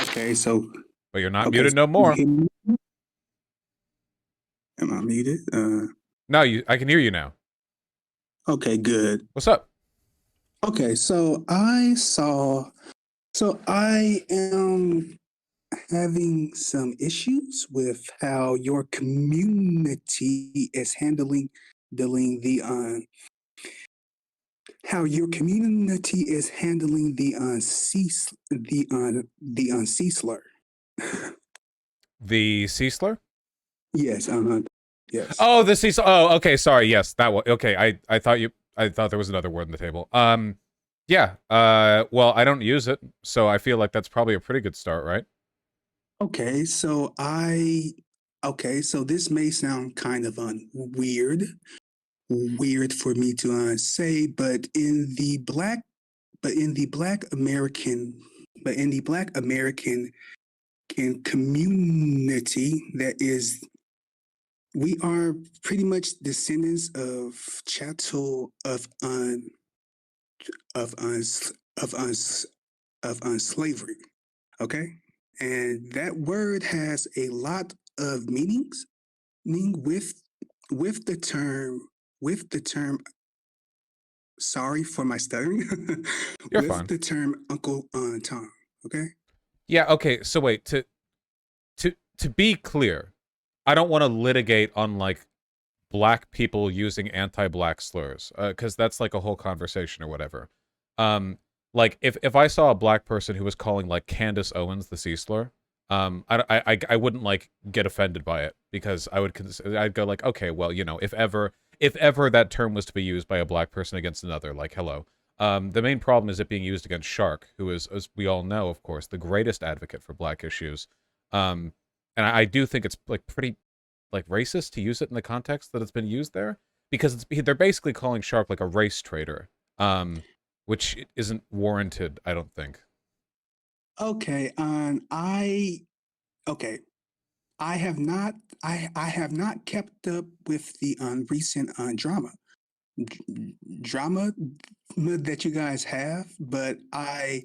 Okay, so But you're not okay, muted so no more. am I muted? No, I can hear you now. Okay, good. What's up? Okay, so I am having some issues with how your community is dealing how your community is handling the C slur. The C slur? Yes, yes. Oh, the C slur. Oh, okay. Sorry. Yes, that one. Okay, I thought there was another word on the table. Yeah. Well, I don't use it, so I feel like that's probably a pretty good start, right? Okay, so this may sound kind of weird for me to say, but in the Black American, community, we are pretty much descendants of chattel of uns of uns of slavery. Okay, and that word has a lot of meanings. Meaning with the term with the term. Sorry for my stuttering. You're With fine. the term Uncle Tom. Okay. Yeah. Okay. So wait. To be clear, I don't want to litigate on like black people using anti-black slurs, because that's like a whole conversation or whatever. Um, like if I saw a black person who was calling like Candace Owens the C slur, I wouldn't like get offended by it because I'd go like, okay, well, you know, if ever that term was to be used by a black person against another, like hello. The main problem is it being used against Shark, who is, as we all know, of course, the greatest advocate for black issues. Um, and I do think it's like pretty like racist to use it in the context that it's been used there, because they're basically calling Sharp like a race traitor, which isn't warranted, I don't think. Okay. Okay. I have not. I have not kept up with the recent drama that you guys have, but I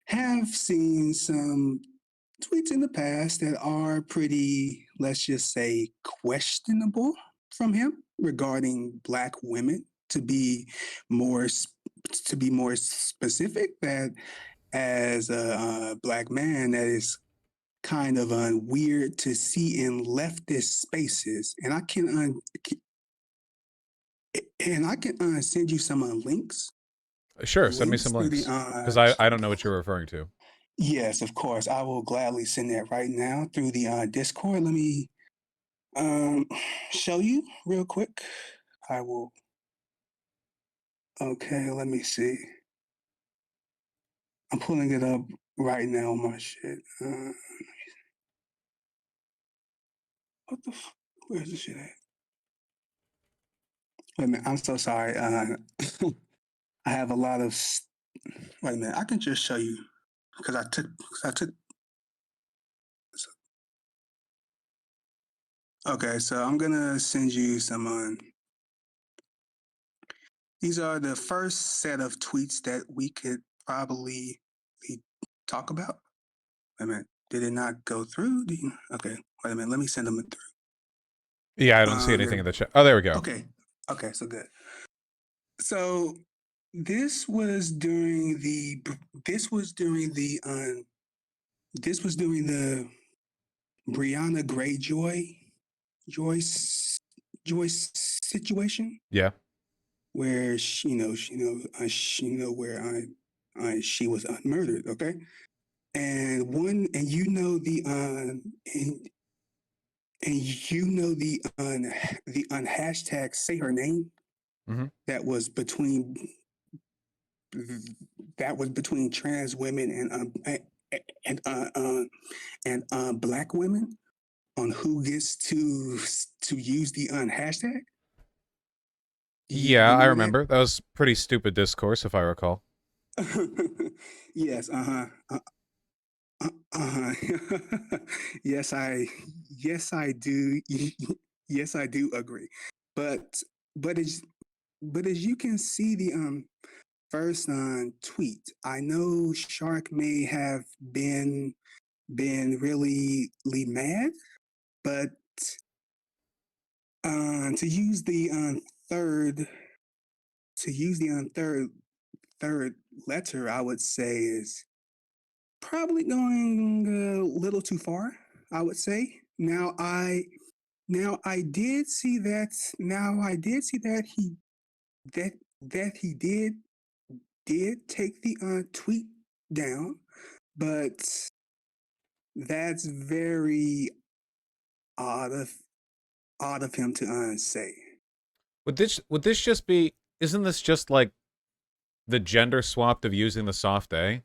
have seen some tweets in the past that are pretty, let's just say, questionable from him regarding Black women. To be more specific, that as a Black man, that is kind of weird to see in leftist spaces, and I can send you some links Sure, send me links some through the links, because I don't know what you're referring to. yes, of course. I will gladly send that right now through the Discord. Let me um show you real quick. I will. Okay, let me see. I'm pulling it up right now on my shit. Where's the shit at? Wait a minute. I'm so sorry. I have a lot of. Wait a minute. I can just show you because I took. Okay, so I'm gonna send you some. These are the first set of tweets that we could probably talk about. Wait a minute. Did it not go through? Okay. Wait a minute. Let me send them through. Yeah, I don't see anything in the chat. Oh, there we go. Okay. Okay. So good. So this was during the this was during the this was during the Brianna Joyce Joyce situation Yeah. where where she was murdered. Okay. And you know the hashtag say her name Mm-hmm. that was between trans women and Black women on who gets to use the hashtag. Yeah, You I know that? remember. That was pretty stupid discourse, if I recall. Yes. Uh-huh. yes, I do. Yes, I do agree. But but it's as you can see the first tweet, I know Shark may have been really mad, but to use the third to use the third letter, I would say is probably going a little too far. I would say. Now I did see that. Now I did see that that he did take the tweet down, but that's very odd of him to say. Would this just be? Isn't this just like the gender swapped of using the soft A?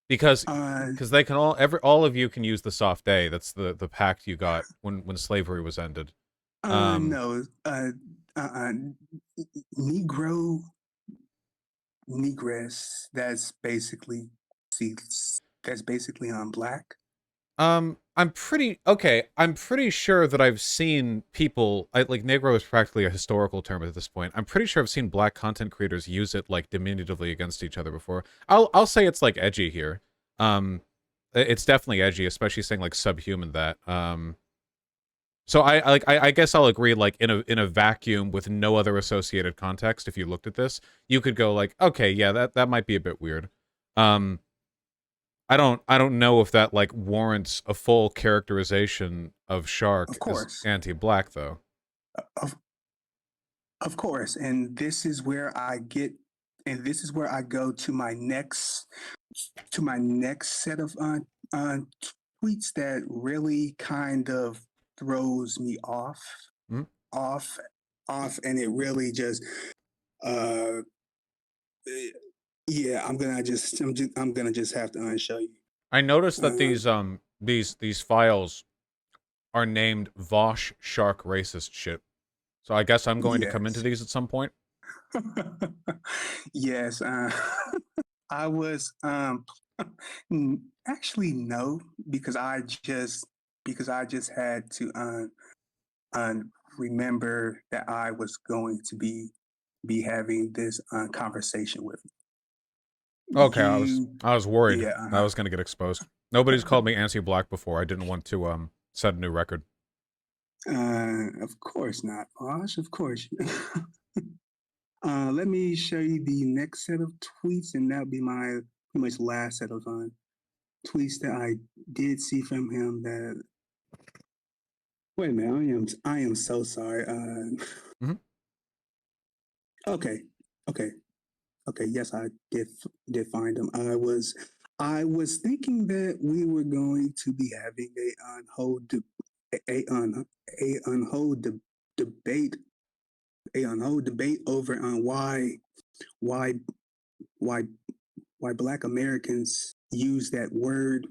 Because Uh, they can all of you can use the soft A. That's the pact you got when slavery was ended. Um, no, Negro, Negress. See, that's basically on black. I'm pretty sure that I've seen people like Negro is practically a historical term at this point. I'm pretty sure I've seen black content creators use it like diminutively against each other before. I'll say it's like edgy here. It's definitely edgy, especially saying like subhuman that. So I guess I'll agree like in a vacuum with no other associated context. If you looked at this, you could go like, okay, yeah, that might be a bit weird. Um, I don't know if that like warrants a full characterization of Of Shark as course, anti-black though. of of course, and this is where I go to my next set of uh, tweets that really kind of throws me Hmm? off, and it really just uh yeah, I'm gonna just have to unshow you. I noticed that Uh, these files are named Vaush Shark racist shit. So I guess I'm going to come into yes, these at some point. yes. I was actually no, because I just had to remember that I was going to be having this conversation with Okay, you. I was worried Yeah, I was going to get exposed. Nobody's called me anti-black before. I didn't want to set a new record. of course not, Osh. Of course. Let me show you the next set of tweets, and that'll be my pretty much last set of tweets that I did see from him. That wait a minute, I am so sorry. Mhm. Okay, okay, okay. Yes, I did find him. I was thinking that we were going to be having a on hold debate over on why why why Black Americans use that word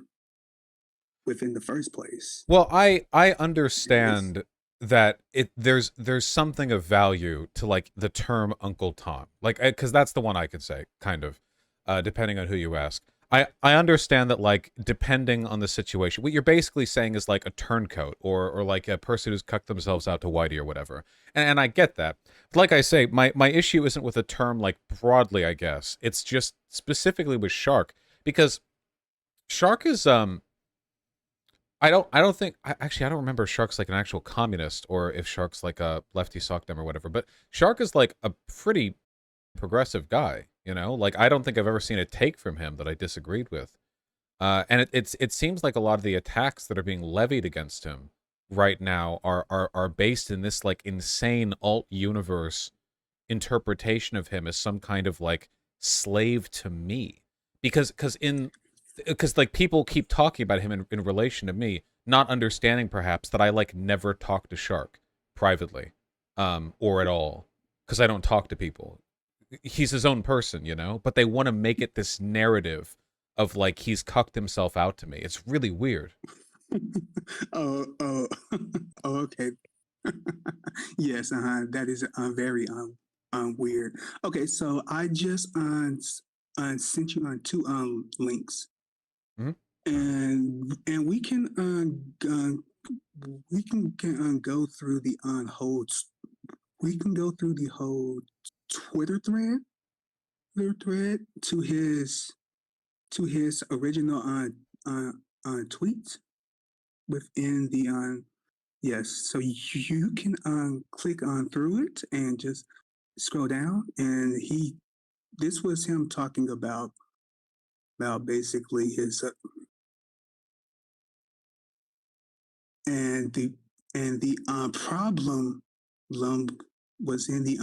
within the first place. Well, I It's understand that there's something of value to like the term Uncle Tom, like because that's the one I could say, kind of, depending on who you ask. I understand that like depending on the situation, what you're basically saying is like a turncoat or like a person who's cucked themselves out to whitey or whatever, and I get that. But like I say, my issue isn't with the term like broadly. I guess it's just specifically with Shark because Shark is I don't think actually I don't remember if Shark's like an actual communist or if Shark's like a lefty sockdem or whatever, but Shark is like a pretty progressive guy, you know? Like I don't think I've ever seen a take from him that I disagreed with. And it seems like a lot of the attacks that are being levied against him right now are based in this like insane alt universe interpretation of him as some kind of like slave to me. Because like people keep talking about him in relation to me, not understanding perhaps that I like never talk to Shark privately, or at all, because I don't talk to people. He's his own person, you know, but they want to make it this narrative of like he's cucked himself out to me. It's really weird. oh, oh, oh, okay. Yes, that is very weird. Okay, so I just sent you on two links, Mhm. and we can go through the we can go through the whole Twitter thread, to his original tweet within the yes. So you can click on through it and just scroll down, and this was him talking about basically his and the problem was in the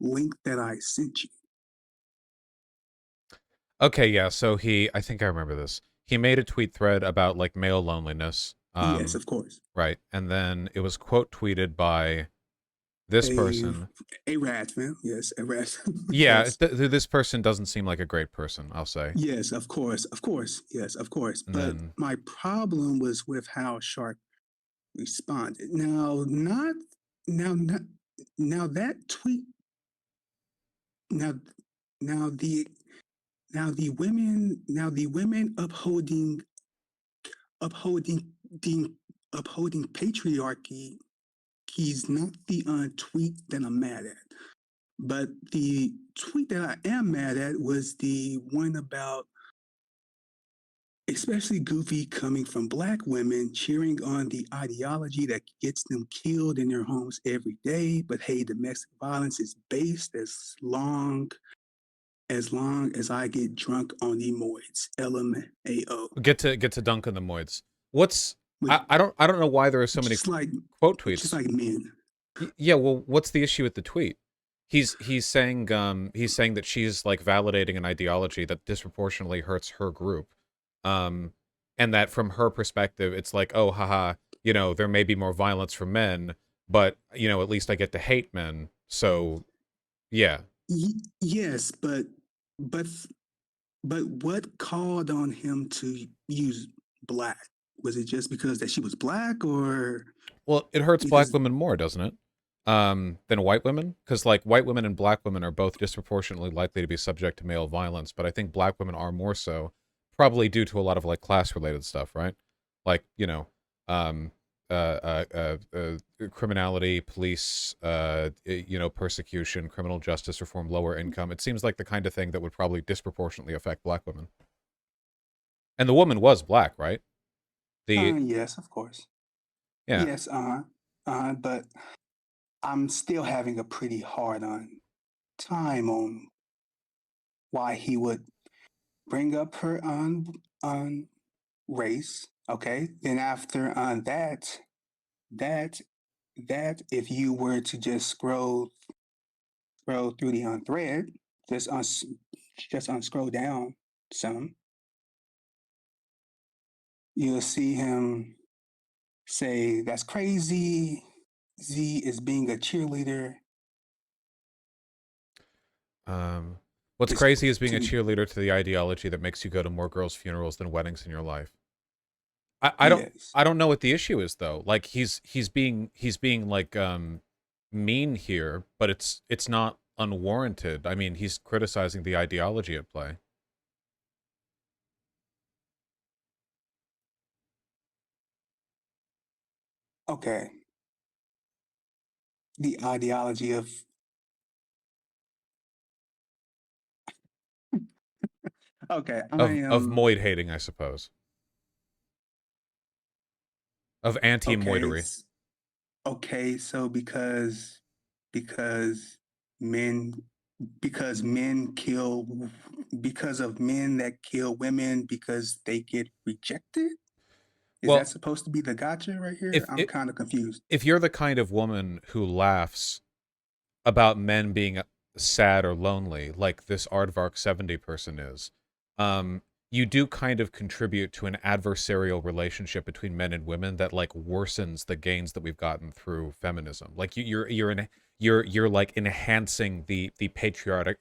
link that I sent you. Okay, yeah. So I think I remember this. He made a tweet thread about like male loneliness. Yes, of course. Right, and then it was quote tweeted by this A person. rat man, yes, a rat. Yeah, Yes. This person doesn't seem like a great person, I'll say. Yes, of course, yes, of course. And But then my problem was with how Shark responded. Now that tweet. Now, now the the women upholding the upholding patriarchy. He's not the tweet that I'm mad at. But the tweet that I am mad at was the one about especially goofy coming from Black women cheering on the ideology that gets them killed in their homes every day. But hey, domestic violence is based as long as I get drunk on the moids. LMAO. get to dunk on the moids. What's Which, I don't know why there are so many quote tweets. Just like men. Yeah, well, what's the issue with the tweet? He's saying that she's like validating an ideology that disproportionately hurts her group. And that from her perspective, it's like, oh, haha, there may be more violence for men, but at least I get to hate men. So, yeah. Yes, but what called on him to use Black? Was it just because that she was Black, or? Well, it hurts Black women more, doesn't it? Than white women, because like white women and Black women are both disproportionately likely to be subject to male violence, but I think Black women are more so, probably due to a lot of like class related stuff, right? Like um, criminality, police, persecution, criminal justice reform, lower income. It seems like the kind of thing that would probably disproportionately affect Black women. And the woman was Black, right? Yes, of course. Yeah. Yes, but I'm still having a pretty hard time on why he would bring up her on race. Okay, then after that if you were to just scroll through the thread, just scroll down some, you'll see him say, "That's crazy. Z is being a cheerleader." What's crazy is being a cheerleader to the ideology that makes you go to more girls' funerals than weddings in your life. I don't know what the issue is though. Like he's being like mean here, but it's not unwarranted. I mean, he's criticizing the ideology at play. Okay. The ideology of okay, of moid hating, I suppose. Of anti-moidery. Okay, so because men kill because of men that kill women because they get rejected? Is that supposed to be the gotcha right here? I'm kind of confused. If you're the kind of woman who laughs about men being sad or lonely, like this Aardvark 70 person is, you do kind of contribute to an adversarial relationship between men and women that like worsens the gains that we've gotten through feminism. Like you're like enhancing the patriotic,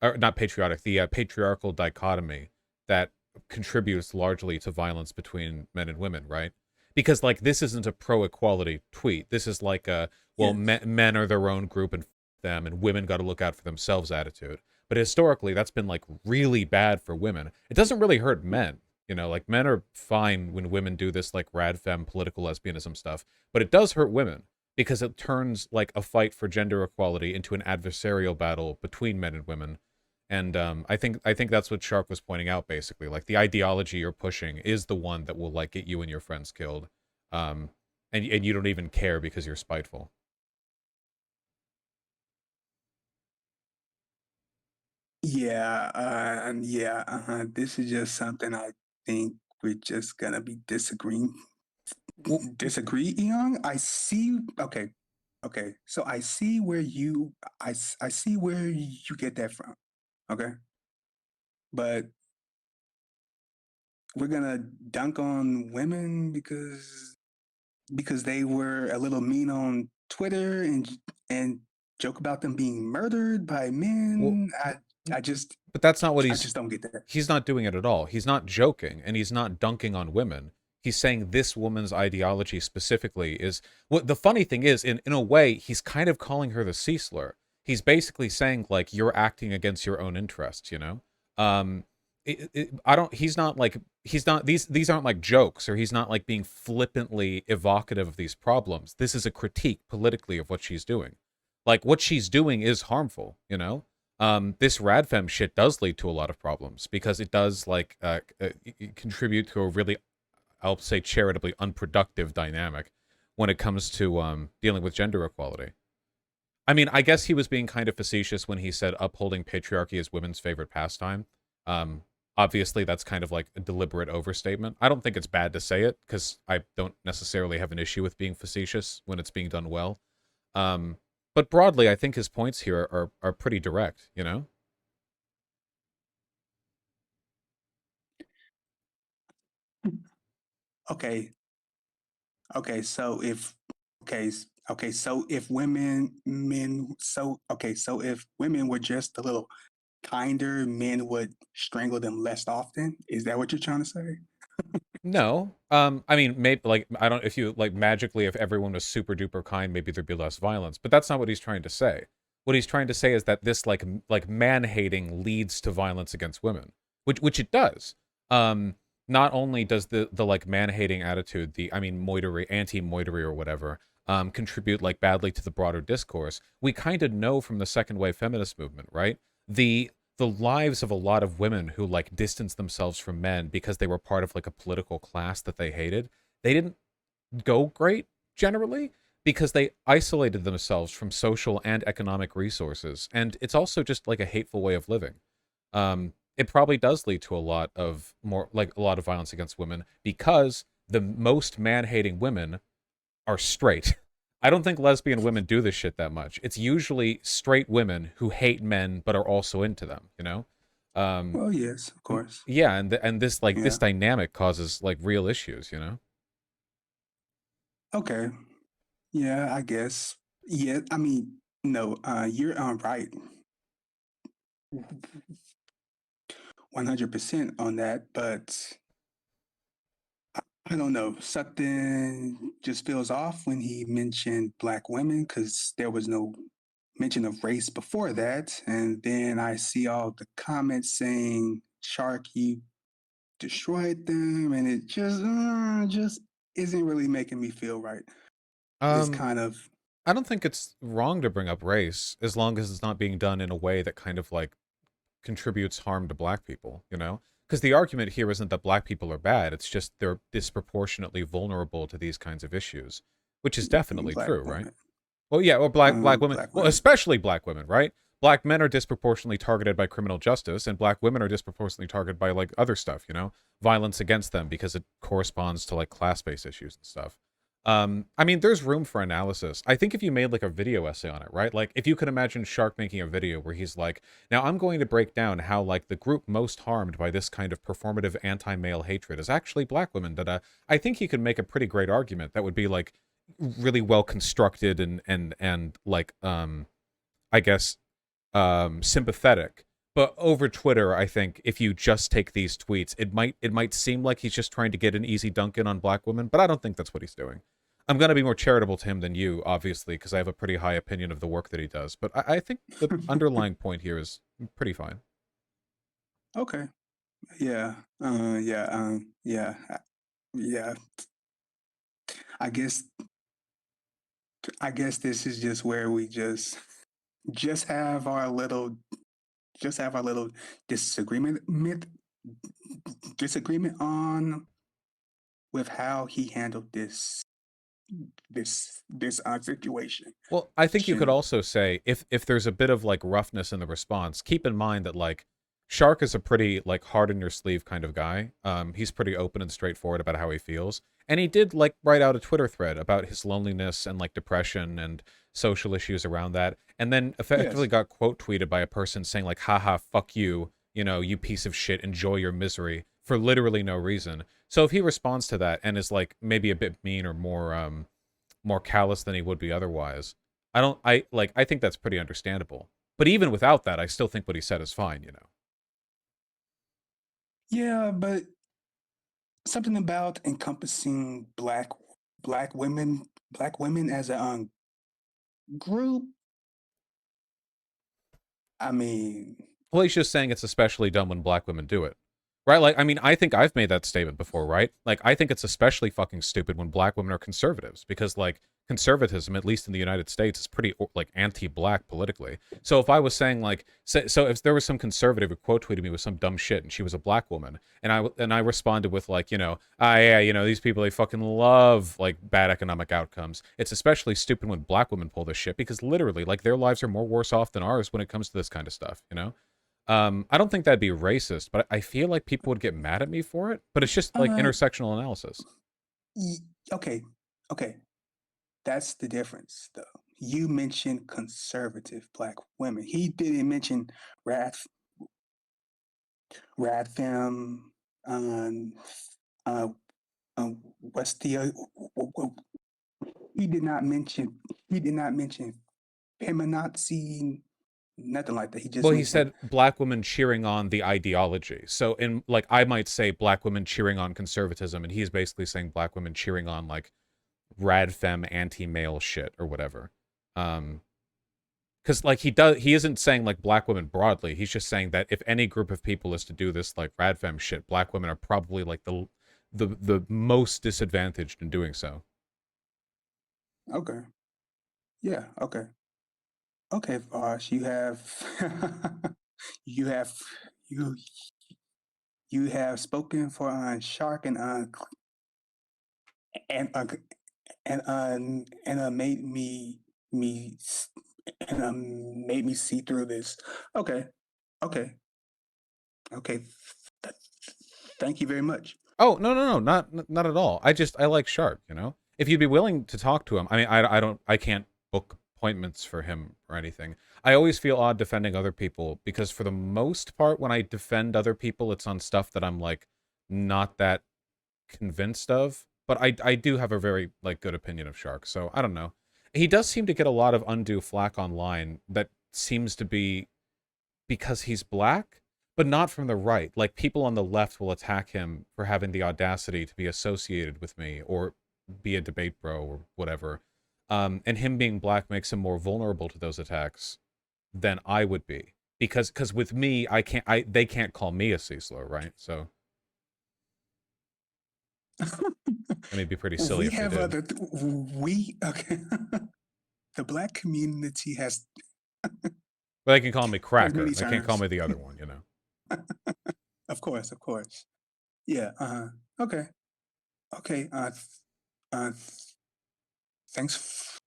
or not patriotic, the patriarchal dichotomy that contributes largely to violence between men and women, right? Because like this isn't a pro-equality tweet. This is like a men are their own group and them, and women got to look out for themselves attitude. But historically, that's been like really bad for women. It doesn't really hurt men, like men are fine when women do this like rad femme political lesbianism stuff, but it does hurt women because it turns like a fight for gender equality into an adversarial battle between men and women. And I think that's what Shark was pointing out basically. Like the ideology you're pushing is the one that will like get you and your friends killed. Um, and you don't even care because you're spiteful. Yeah, and yeah, this is just something I think we're just gonna be Well, disagreeing on. I see. Okay, okay. So I see where you get that from. Okay, but we're gonna dunk on women because they were a little mean on Twitter and joke about them being murdered by well, men. I just but that's not what I just don't get that. he's not doing it at all. He's not joking and he's not dunking on women. He's saying this woman's ideology specifically is what the funny thing is, in a way, he's kind of calling her the sea slur. He's basically saying like you're acting against your own interests, you know? Um I don't he's not these aren't like jokes or he's not like being flippantly evocative of these problems. This is a critique politically of what she's doing. Like what she's doing is harmful, you know? This radfem shit does lead to a lot of problems because it does like contribute to a really, I'll say charitably unproductive dynamic when it comes to dealing with gender equality. I mean, I guess he was being kind of facetious when he said upholding patriarchy is women's favorite pastime. Um, Obviously, that's kind of like a deliberate overstatement. I don't think it's bad to say it because I don't necessarily have an issue with being facetious when it's being done well. Um, but broadly, I think his points here are pretty direct, you know? Okay, okay. So if okay, okay. So if women, men, so okay. So if women were just a little kinder, men would strangle them less often. Is that what you're trying to say? No. I mean, maybe like I don't if you like magically if everyone was super duper kind, maybe there'd be less violence. But that's not what he's trying to say. What he's trying to say is that this like man hating leads to violence against women, which it does. Not only does the like man hating attitude, the I mean moitery, anti moitery or whatever, contribute like badly to the broader discourse. We kind of know from the second wave feminist movement, right? The lives of a lot of women who like distanced themselves from men because they were part of like a political class that they hated, they didn't go great generally because they isolated themselves from social and economic resources. And it's also just like a hateful way of living. It probably does lead to a lot of more like a lot of violence against women because the most man-hating women are straight. I don't think lesbian women do this shit that much. It's usually straight women who hate men but are also into them, you know? Um Well, yes, of course. yeah, and this like this Yeah. dynamic causes like real issues, you know? Okay. Yeah, I guess. Yeah, I mean, no, you're right, 100% on that. But I don't know, something just feels off when he mentioned black women because there was no mention of race before that. And then I see all the comments saying, Shark, you destroyed them. And it just isn't really making me feel right. It's Um kind of, I don't think it's wrong to bring up race as long as it's not being done in a way that kind of like contributes harm to black people, you know? Because the argument here isn't that black people are bad, it's just they're disproportionately vulnerable to these kinds of issues, which is definitely black true, right? women. Well, yeah, or black women, Black well, women. especially black women, right? Black men are disproportionately targeted by criminal justice, and black women are disproportionately targeted by like other stuff, you know, violence against them because it corresponds to like class-based issues and stuff. I mean, there's room for analysis. I think if you made like a video essay on it, right? Like if you could imagine Shark making a video where he's like, now I'm going to break down how like the group most harmed by this kind of performative anti-male hatred is actually black women. That I think he could make a pretty great argument that would be like really well constructed and like I guess sympathetic. But over Twitter, I think if you just take these tweets, it might seem like he's just trying to get an easy dunk in on black women, but I don't think that's what he's doing. I'm gonna be more charitable to him than you, obviously, because I have a pretty high opinion of the work that he does. But I think the underlying point here is pretty fine. Okay. Yeah. Yeah. Yeah. Yeah. I guess I guess this is just where we just have our little just have our little disagreement disagreement on with how he handled this situation. Well, I think you could Shouldn't- also say if there's a bit of like roughness in the response, keep in mind that like Shark is a pretty like hard in your sleeve kind of guy. He's pretty open and straightforward about how he feels. And he did like write out a Twitter thread about his loneliness and like depression and social issues around that. And then effectively Yes. got quote tweeted by a person saying like, haha, fuck you, you know, you piece of shit, enjoy your misery for literally no reason. So if he responds to that and is like maybe a bit mean or more callous than he would be otherwise, I think that's pretty understandable. But even without that, I still think what he said is fine, you know. Yeah, but something about encompassing black women as a group. I mean, Well, he's just saying it's especially dumb when black women do it. Right? Like, I mean, I think I've made that statement before, right? Like, I think it's especially fucking stupid when black women are conservatives because, like, conservatism, at least in the United States, is pretty, like, anti-black politically. So if I was saying, like, so if there was some conservative who quote tweeted me with some dumb shit and she was a black woman, and I responded with, like, you know, yeah, you know, these people, they fucking love, like, bad economic outcomes. It's especially stupid when black women pull this shit because literally, like, their lives are more worse off than ours when it comes to this kind of stuff, you know? I don't think that'd be racist, but I feel like people would get mad at me for it. But it's just like uh, intersectional analysis. okay, okay, that's the difference, though. You mentioned conservative black women. He didn't mention Rath, Radfem, um, uh, Westia. He did not mention. He did not mention feminazi. Nothing like that. He just Well, he mentioned. said black women cheering on the ideology. So in like I might say black women cheering on conservatism, and he's basically saying black women cheering on like rad femme anti-male shit or whatever. Because like he isn't saying like black women broadly. He's just saying that if any group of people is to do this like rad femme shit, black women are probably like the most disadvantaged in doing so. Okay. Yeah. Okay. Okay, Vosh. You have. you have. You you have spoken for Shark and made me made me see through this. Okay. Okay. Okay. Th- Thank you very much. Oh, no, not at all. I like Shark, you know. If you'd be willing to talk to him, I mean, I can't book appointments for him or anything. I always feel odd defending other people because for the most part, when I defend other people, it's on stuff that I'm like not that convinced of. But I do have a very like good opinion of Shark, so I don't know. He does seem to get a lot of undue flack online that seems to be because he's black, but not from the right. Like people on the left will attack him for having the audacity to be associated with me or be a debate bro or whatever. And him being black makes him more vulnerable to those attacks than I would be. Because with me, they can't call me a CSLO, right? So I mean, it'd be pretty silly we if they have did. other. We okay. The black community But they can call me has cracker. many They can't call terms. me the other one, you know. Of course. Of course. Yeah. Okay. Okay. Uh. Thanks.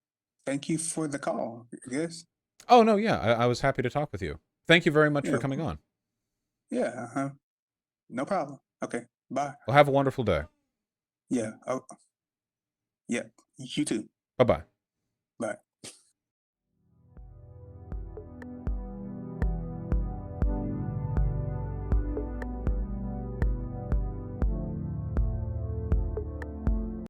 Thank you for the call. Yes. Oh no, yeah, I was happy to talk with you. Thank you very much Yeah. for coming on. Yeah. No problem. Okay. Bye. Well, have a wonderful day. Yeah. Oh. Yeah. You too. Bye bye. Bye.